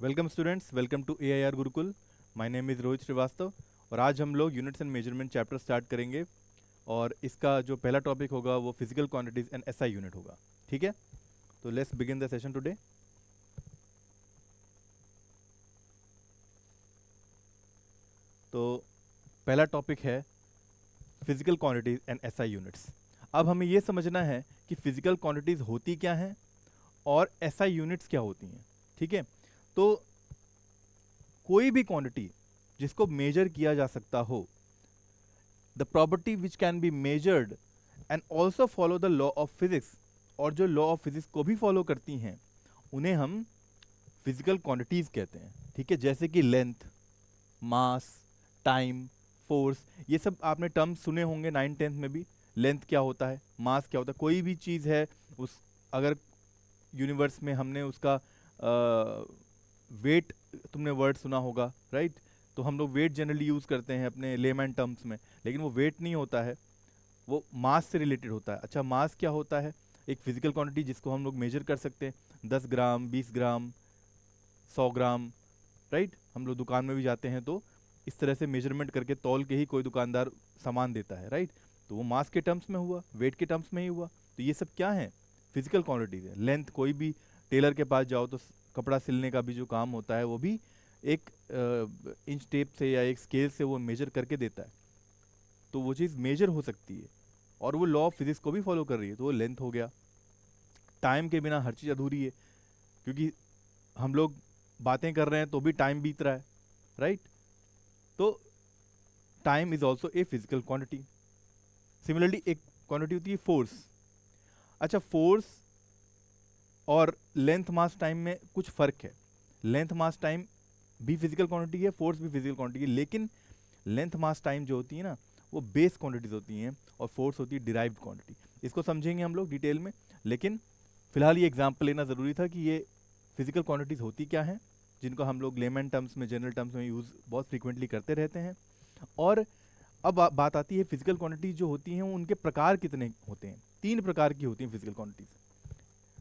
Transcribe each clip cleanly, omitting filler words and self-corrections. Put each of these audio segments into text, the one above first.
Welcome students, welcome to AIR Gurukul. My name is Rohit Srivastava और आज हम लोग units and measurement chapter start करेंगे। और इसका जो पहला टॉपिक होगा वो physical quantities and SI unit होगा। ठीक है, तो let's begin the session today. तो पहला टॉपिक है physical quantities and SI units. अब हमें ये समझना है कि फिजिकल क्वांटिटीज होती क्या हैं और SI यूनिट्स क्या होती हैं। ठीक है, तो कोई भी क्वांटिटी जिसको मेजर किया जा सकता हो, the property which can be measured and also follow the law of physics, और जो लॉ ऑफ फिजिक्स को भी फॉलो करती हैं उन्हें हम फिजिकल क्वांटिटीज कहते हैं। ठीक है, जैसे कि लेंथ, मास, टाइम, फोर्स, ये सब आपने टर्म्स सुने होंगे 9th-10th में भी। लेंथ क्या होता है, मास क्या होता है, कोई भी चीज़ है उस, अगर यूनिवर्स में हमने उसका वेट, तुमने वर्ड सुना होगा राइट। तो हम लोग वेट जनरली यूज़ करते हैं अपने लेमैन टर्म्स में, लेकिन वो वेट नहीं होता है, वो मास से रिलेटेड होता है। अच्छा, मास क्या होता है? एक फिजिकल क्वांटिटी जिसको हम लोग मेजर कर सकते हैं, 10 ग्राम, 20 ग्राम, 100 ग्राम, राइट। हम लोग दुकान में भी जाते हैं तो इस तरह से मेजरमेंट करके तौल के ही कोई दुकानदार सामान देता है, राइट। तो वो मास के टर्म्स में हुआ, वेट के टर्म्स में ही हुआ। तो ये सब क्या है? फिजिकल क्वांटिटीज है। लेंथ, कोई भी टेलर के पास जाओ तो कपड़ा सिलने का भी जो काम होता है वो भी एक इंच टेप से या एक स्केल से वो मेजर करके देता है। तो वो चीज़ मेजर हो सकती है और वो लॉ ऑफ फिजिक्स को भी फॉलो कर रही है, तो वो लेंथ हो गया। टाइम के बिना हर चीज़ अधूरी है, क्योंकि हम लोग बातें कर रहे हैं तो भी टाइम बीत रहा है, राइट। तो time is also a physical quantity. Similarly एक क्वांटिटी होती है फोर्स। अच्छा, फोर्स और लेंथ मास टाइम में कुछ फर्क है। लेंथ मास टाइम भी फिजिकल क्वांटिटी है, फोर्स भी फिजिकल क्वांटिटी है, लेकिन लेंथ मास टाइम जो होती है ना, वो बेस क्वांटिटीज होती हैं और फोर्स होती है डिराइव्ड क्वांटिटी। इसको समझेंगे हम लोग डिटेल में, लेकिन फिलहाल ये एग्जाम्पल लेना ज़रूरी था कि ये फिजिकल क्वांटिटीज होती क्या हैं, जिनको हम लोग लेमन टर्म्स में, जनरल टर्म्स में यूज़ बहुत फ्रीक्वेंटली करते रहते हैं। और अब बात आती है फिजिकल क्वांटिटीज जो होती हैं उनके प्रकार कितने होते हैं। 3 प्रकार की होती हैं फिजिकल क्वांटिटीज।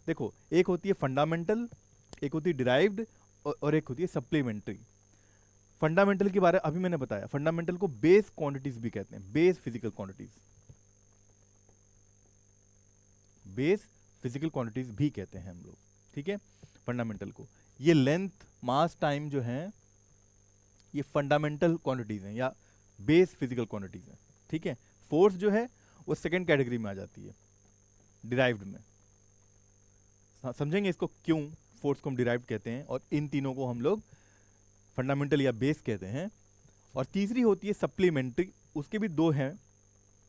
देखो, एक होती है फंडामेंटल, एक होती है डिराइव्ड और एक होती है सप्लीमेंट्री। फंडामेंटल के बारे में अभी मैंने बताया, फंडामेंटल को बेस क्वांटिटीज भी कहते हैं, base physical quantities, base physical quantities भी कहते हैं हम लोग। ठीक है, फंडामेंटल को। ये लेंथ, मास, टाइम जो है ये फंडामेंटल क्वांटिटीज हैं या बेस फिजिकल क्वांटिटीज हैं। ठीक है, फोर्स जो है वो सेकंड कैटेगरी में आ जाती है, डिराइव्ड में। समझेंगे इसको क्यों फोर्स को हम डिराइव्ड कहते हैं और इन तीनों को हम लोग फंडामेंटल या बेस कहते हैं। और तीसरी होती है सप्लीमेंट्री। उसके भी दो हैं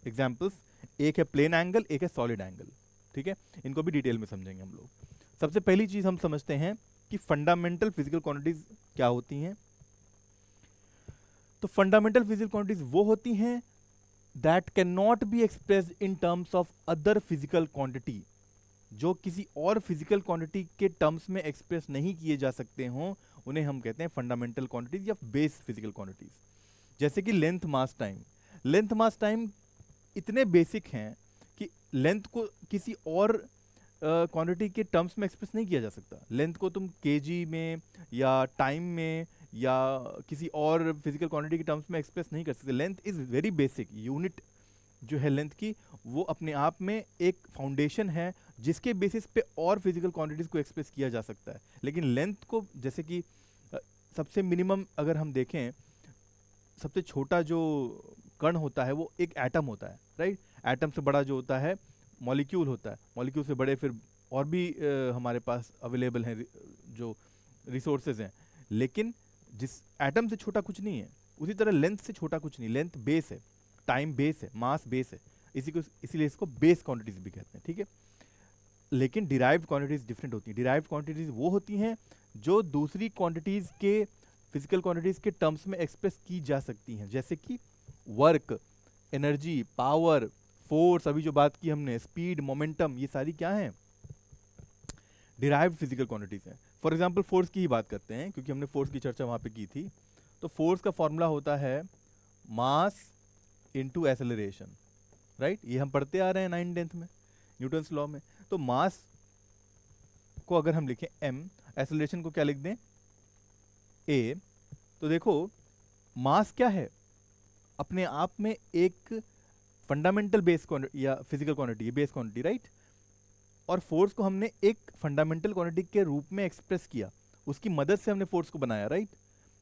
एग्जाम्पल्स, एक है प्लेन एंगल, एक है सॉलिड एंगल। ठीक है, इनको भी डिटेल में समझेंगे हम लोग। सबसे पहली चीज हम समझते हैं कि फंडामेंटल फिजिकल क्वांटिटीज क्या होती हैं। तो फंडामेंटल फिजिकल क्वांटिटीज वो होती हैं that can not be expressed in terms of other physical quantity, जो किसी और फिजिकल क्वांटिटी के टर्म्स में एक्सप्रेस नहीं किए जा सकते हों, उन्हें हम कहते हैं फंडामेंटल क्वांटिटीज या बेस फिजिकल क्वांटिटीज। जैसे कि length mass time. Length mass time इतने बेसिक हैं कि लेंथ को किसी और क्वांटिटी के टर्म्स में एक्सप्रेस नहीं किया जा सकता। लेंथ को तुम केजी में या टाइम में या किसी और फिजिकल क्वांटिटी के टर्म्स में एक्सप्रेस नहीं कर सकते। Length is very basic unit जो है लेंथ की, वो अपने आप में एक फाउंडेशन है जिसके बेसिस पे और फिजिकल क्वांटिटीज को एक्सप्रेस किया जा सकता है। लेकिन लेंथ को, जैसे कि सबसे मिनिमम अगर हम देखें, सबसे छोटा जो कण होता है वो एक एटम होता है, राइट। एटम से बड़ा जो होता है मॉलिक्यूल होता है, मॉलिक्यूल से बड़े फिर और भी हमारे पास अवेलेबल हैं जो रिसोर्सेज हैं। लेकिन जिस एटम से छोटा कुछ नहीं है, उसी तरह लेंथ से छोटा कुछ नहीं। लेंथ बेस है, टाइम बेस है, मास बेस है, इसी को इसीलिए इसको बेस क्वांटिटीज भी कहते हैं। ठीक है, लेकिन डिराइव्ड क्वांटिटीज डिफरेंट होती हैं। डिराइव्ड क्वांटिटीज वो होती हैं जो दूसरी क्वांटिटीज के, फिजिकल क्वांटिटीज के टर्म्स में एक्सप्रेस की जा सकती हैं, जैसे कि वर्क, एनर्जी, पावर, फोर्स, अभी जो बात की हमने, स्पीड, मोमेंटम, ये सारी क्या हैं? डिराइव्ड फिजिकल क्वांटिटीज हैं। फॉर एग्जांपल फोर्स की ही बात करते हैं क्योंकि हमने फोर्स की चर्चा वहां पे की थी। तो फोर्स का फॉर्मूला होता है मास इनटू एक्सेलरेशन, राइट। ये हम पढ़ते आ रहे हैं 9th-10th में, न्यूटन्स लॉ में। तो मास को अगर हम लिखें m, एक्सेलरेशन को क्या लिख दें? ए, तो देखो मास क्या है, अपने आप में एक फंडामेंटल बेस क्वांटिटी या physical quantity, base quantity, right. और फोर्स को हमने एक फंडामेंटल क्वांटिटी के रूप में एक्सप्रेस किया, उसकी मदद से हमने फोर्स को बनाया, राइट।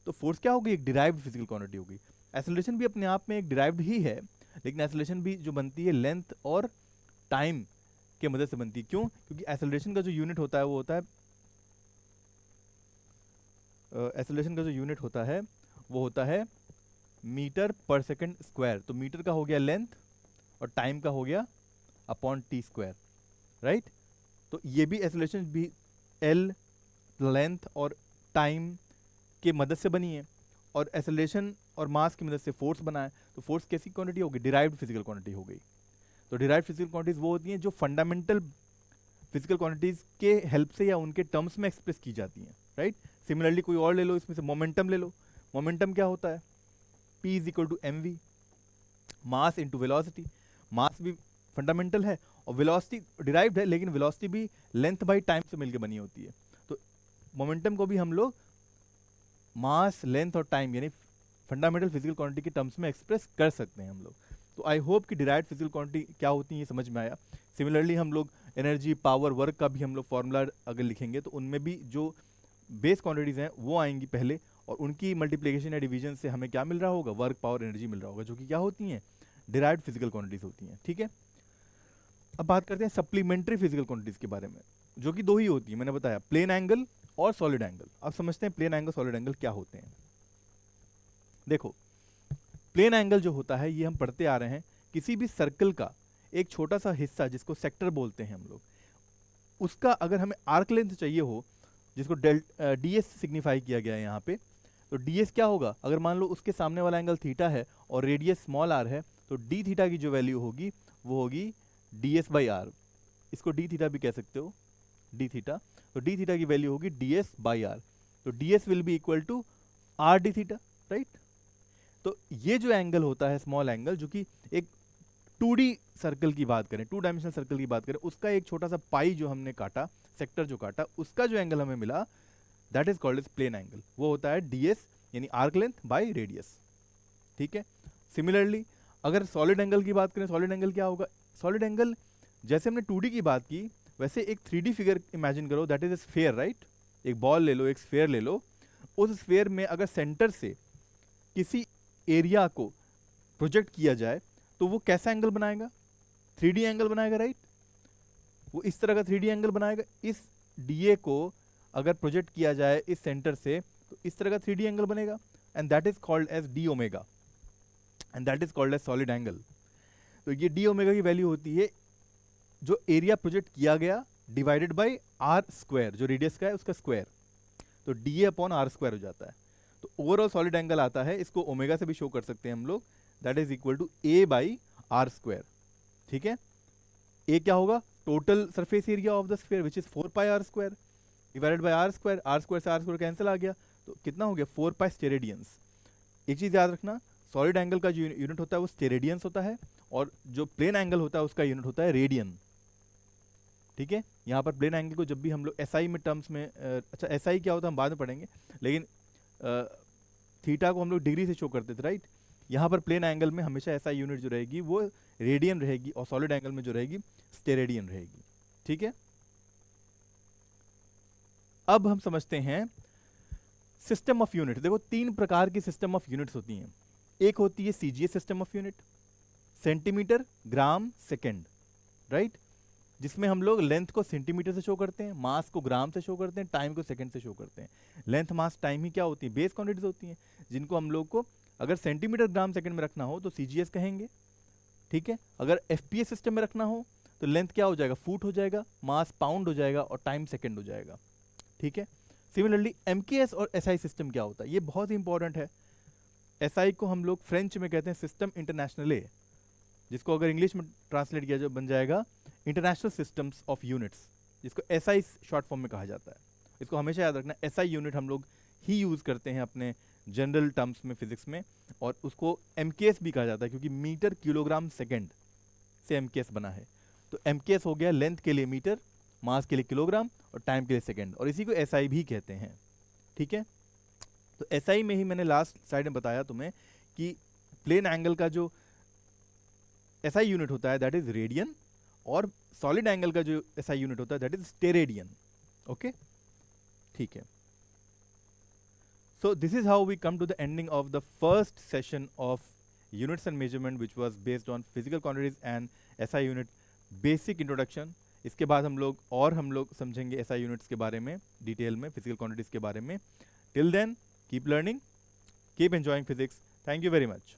तो फोर्स क्या होगी, एक डिराइव्ड फिजिकल क्वांटिटी होगी। एक्सेलरेशन भी अपने आप में एक डिराइव्ड ही है, लेकिन एक्सेलरेशन भी जो बनती है लेंथ और टाइम के मदद से बनती है। क्यों? क्योंकि एक्सेलरेशन का जो यूनिट होता है वो होता है एक्सेलरेशन का जो यूनिट होता है वो होता है मीटर पर सेकंड स्क्वायर। तो मीटर का हो गया लेंथ और टाइम का हो गया अपॉन टी स्क्वायर, राइट। तो ये भी एक्सेलरेशन भी एल, लेंथ और टाइम के मदद से बनी है, और एक्सेलरेशन और मास की मदद से फोर्स बना है। तो फोर्स कैसी क्वांटिटी होगी, डिराइव्ड फिजिकल क्वांटिटी हो गई। तो डिराइव्ड फिजिकल क्वांटिटीज वो होती हैं जो फंडामेंटल फिजिकल क्वांटिटीज के हेल्प से या उनके टर्म्स में एक्सप्रेस की जाती हैं, राइट। सिमिलरली कोई और ले लो, इसमें से मोमेंटम ले लो। मोमेंटम क्या होता है, P is equal to m v, mass into velocity. Mass भी फंडामेंटल है और वेलोसिटी डिराइव्ड है, लेकिन वेलोसिटी भी लेंथ बाई टाइम से मिलकर बनी होती है। तो मोमेंटम को भी हम लोग मास, लेंथ और टाइम यानी फंडामेंटल फिजिकल क्वांटिटी के टर्म्स में एक्सप्रेस कर सकते हैं हम लोग। तो आई होप कि डिराइव्ड फिजिकल क्वांटिटी क्या होती है ये समझ में आया। सिमिलरली हम लोग एनर्जी, पावर, वर्क का भी हम लोग फॉर्मूला अगर लिखेंगे तो उनमें भी जो बेस क्वांटिटीज हैं वो आएंगी पहले, और उनकी मल्टीप्लिकेशन या डिवीजन से हमें क्या मिल रहा होगा, वर्क, पावर, एनर्जी मिल रहा होगा, जो कि क्या होती हैं, डिराइव्ड फिजिकल क्वांटिटीज होती हैं, ठीक है। अब बात करते हैं सप्लीमेंट्री फिजिकल क्वांटिटीज के बारे में, जो कि दो ही होती है, मैंने बताया प्लेन एंगल और सॉलिड एंगल। अब समझते हैं प्लेन एंगल, सॉलिड एंगल क्या होते हैं। देखो प्लेन एंगल जो होता है ये हम पढ़ते आ रहे हैं, किसी भी सर्कल का एक छोटा सा हिस्सा जिसको सेक्टर बोलते हैं हम लोग, उसका अगर हमें आर्क लेंथ चाहिए हो, जिसको ds सिग्निफाई किया गया है यहाँ पे, तो ds क्या होगा, अगर मान लो उसके सामने वाला एंगल थीटा है और रेडियस स्मॉल r है, तो d थीटा की जो वैल्यू होगी वो होगी ds बाई आर। इसको d थीटा भी कह सकते हो, d थीटा। तो d थीटा की वैल्यू होगी ds बाई आर। तो ds will be equal to R d theta, right. तो ये जो एंगल होता है स्मॉल एंगल, जो कि एक 2D सर्कल की बात करें, 2 डायमेंशनल सर्कल की बात करें, उसका एक छोटा सा पाई जो हमने काटा, सेक्टर जो काटा, उसका जो एंगल हमें मिला, that is called as plane angle. वो होता है ds यानी आर्क लेंथ बाई रेडियस, ठीक है। सिमिलरली अगर सॉलिड एंगल की बात करें, सॉलिड एंगल क्या होगा, सॉलिड एंगल जैसे हमने 2D की बात की, वैसे एक 3D फिगर इमेजिन करो, that is a sphere, right. एक बॉल ले लो, एक स्फेयर ले लो, उस स्फेयर में अगर सेंटर से किसी एरिया को प्रोजेक्ट किया जाए तो वो कैसा एंगल बनाएगा, 3D एंगल बनाएगा, राइट। वो इस तरह का 3D एंगल बनाएगा। इस DA को अगर प्रोजेक्ट किया जाए इस सेंटर से तो इस तरह का 3D एंगल बनेगा, and that is called as d omega, and that is called as solid angle. तो ये डी ओमेगा की वैल्यू होती है जो एरिया प्रोजेक्ट किया गया डिवाइडेड बाई आर स्क्वायर, जो रेडियस का है उसका स्क्वायर। तो DA अपॉन आर स्क्वायर हो जाता है। तो ओवरऑल सॉलिड एंगल आता है, इसको ओमेगा से भी शो कर सकते हैं हम लोग, that is equal to A by R square, ठीक है। ए क्या होगा, total surface area of the sphere which is 4 pi R square divided by R square. R square से आर स्क्वायर कैंसिल आ गया, तो कितना हो गया, 4 पाई स्टेरेडियंस। एक चीज याद रखना, सॉलिड एंगल का जो यूनिट होता है वो स्टेरेडियंस होता है, और जो प्लेन एंगल होता है उसका यूनिट होता है रेडियन, ठीक है। यहाँ पर प्लेन एंगल को जब भी हम लोग एसआई में टर्म्स में अच्छा एसआई क्या होता है हम बाद में पढ़ेंगे, लेकिन थीटा को हम लोग डिग्री से शो करते थे, राइट। यहाँ पर प्लेन एंगल में हमेशा एसआई यूनिट जो रहेगी वो रेडियन रहेगी, और सॉलिड एंगल में जो रहेगी स्टेरेडियन रहेगी, ठीक है। अब हम समझते हैं सिस्टम ऑफ यूनिट। देखो 3 प्रकार की सिस्टम ऑफ यूनिट्स होती हैं। एक होती है CGS system of unit, centimetre, gram, second, right, जिसमें हम लोग लेंथ को सेंटीमीटर से शो करते हैं, मास को ग्राम से शो करते हैं, टाइम को सेकंड से शो करते हैं। लेंथ, मास, टाइम ही क्या होती है, बेस क्वांटिटीज होती हैं, जिनको हम लोग को अगर सेंटीमीटर, ग्राम, सेकंड में रखना हो तो सीजीएस कहेंगे, ठीक है। अगर एफपीएस सिस्टम में रखना हो तो लेंथ क्या हो जाएगा, फुट हो जाएगा, मास पाउंड हो जाएगा, और टाइम सेकंड हो जाएगा, ठीक है। सिमिलरली एमकेएस और एसआई सिस्टम क्या होता है, ये बहुत ही इंपॉर्टेंट है। एसआई को हम लोग फ्रेंच में कहते हैं सिस्टम इंटरनेशनले, जिसको अगर इंग्लिश में ट्रांसलेट किया जाए बन जाएगा इंटरनेशनल सिस्टम्स ऑफ यूनिट्स, जिसको एसआई शॉर्ट फॉर्म में कहा जाता है। इसको हमेशा याद रखना, एसआई यूनिट हम लोग ही यूज़ करते हैं अपने जनरल टर्म्स में फिजिक्स में, और उसको एमकेएस भी कहा जाता है क्योंकि मीटर किलोग्राम सेकेंड से एमकेएस बना है। तो एमकेएस हो गया लेंथ के लिए मीटर, मास के लिए किलोग्राम, और टाइम के लिए सेकेंड, और इसी को एसआई भी कहते हैं, ठीक है। तो एसआई में ही मैंने लास्ट स्लाइड में बताया तुम्हें कि प्लेन एंगल का जो एसआई यूनिट होता है दैट इज रेडियन, और सॉलिड एंगल का जो एसआई यूनिट होता है दैट इज स्टेरेडियन। ओके, ठीक है। So this is how we come to the ending of the first session of units and measurement, which was based on physical quantities and SI unit basic introduction. इसके बाद हम लोग समझेंगे SI units के बारे में डिटेल में, physical quantities के बारे में. Till then, keep learning, keep enjoying physics. Thank you very much.